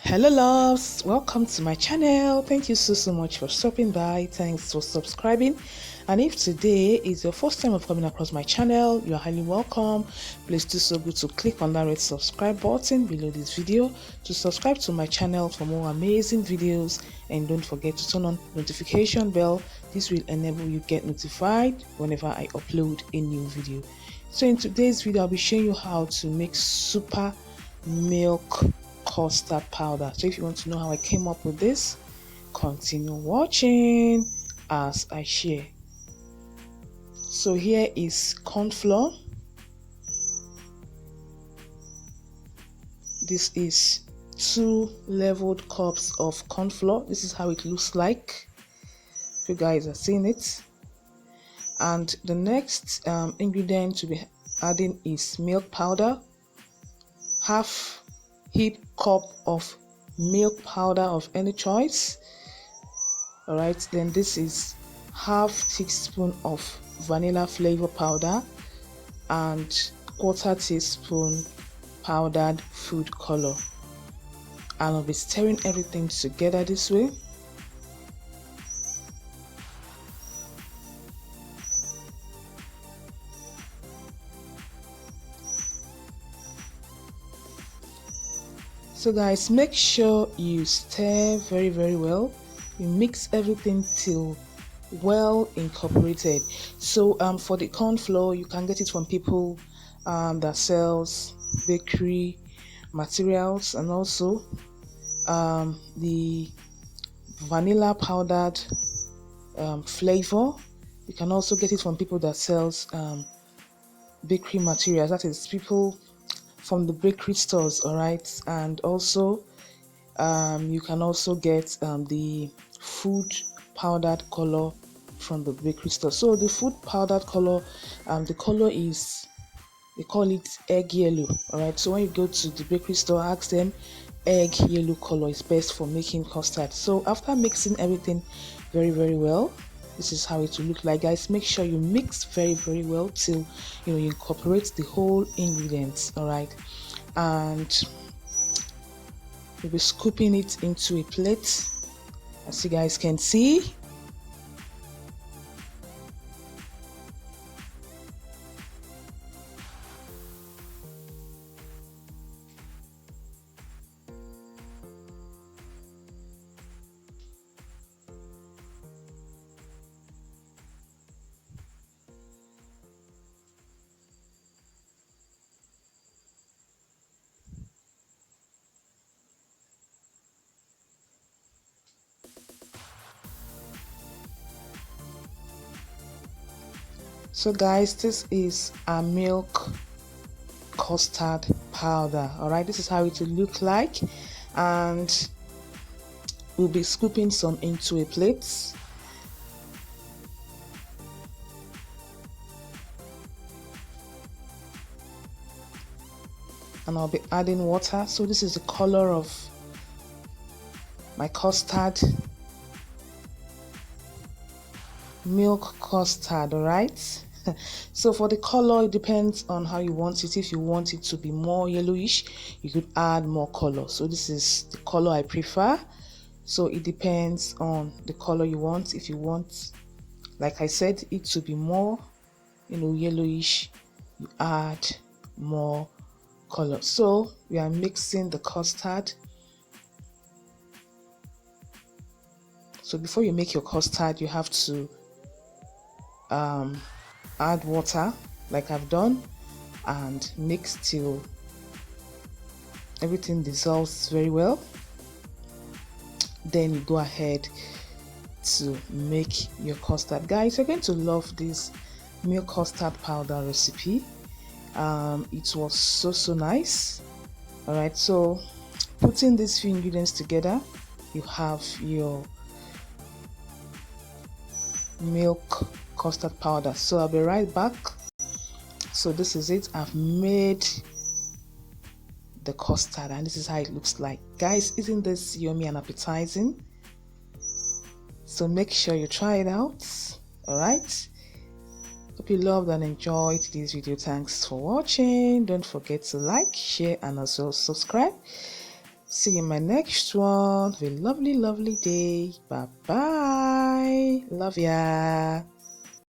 Hello loves, welcome to my channel. Thank you so much for stopping by. Thanks for subscribing. And if today is your first time of coming across my channel, you are highly welcome. Please do so good to click on that red subscribe button below this video to subscribe to my channel for more amazing videos, and don't forget to turn on notification bell. This will enable you get notified whenever I upload a new video. So in today's video, I'll be showing you how to make super milk custard powder. So if you want to know how I came up with this, continue watching as I share. So here is corn flour. This is 2 leveled cups of corn flour. This is how it looks like. If you guys are seeing it. And the next ingredient to be adding is milk powder. Half heap cup of milk powder of any choice. All right, then this is half teaspoon of vanilla flavor powder and quarter teaspoon powdered food color, and I'll be stirring everything together this way. So guys, make sure you stir very well. You mix everything till well incorporated. So for the corn flour, you can get it from people that sells bakery materials, and also the vanilla powdered flavor. You can also get it from people that sells bakery materials, that is people from the bakery stores. All right, and also you can also get the food powdered color from the bakery store. So the food powdered color, the color is, they call it egg yellow. All right, so when you go to the bakery store, ask them egg yellow color is best for making custard. So after mixing everything very well, this is how it will look like. Guys, make sure you mix very well till you incorporate the whole ingredients. All right, and we'll be scooping it into a plate, as you guys can see. So guys, this is a milk custard powder. All right, this is how it will look like, and we'll be scooping some into a plate. And I'll be adding water. So this is the color of my custard, milk custard. All right. So for the color, it depends on how you want it. If you want it to be more yellowish, you could add more color. So this is the color I prefer. So it depends on the color you want. If you want, like I said, it to be more yellowish, you add more color. So we are mixing the custard. So before you make your custard, you have to add water like I've done and mix till everything dissolves very well. Then you go ahead to make your custard. Guys, you're going to love this milk custard powder recipe. It was so nice. All right, so putting these few ingredients together, you have your milk custard powder. So I'll be right back. So this is it. I've made the custard, and this is how it looks like. Guys, isn't this yummy and appetizing? So make sure you try it out. All right, hope you loved and enjoyed this video. Thanks for watching. Don't forget to like, share, and also subscribe. See you in my next one. Have a lovely, lovely day. Bye bye. Love ya.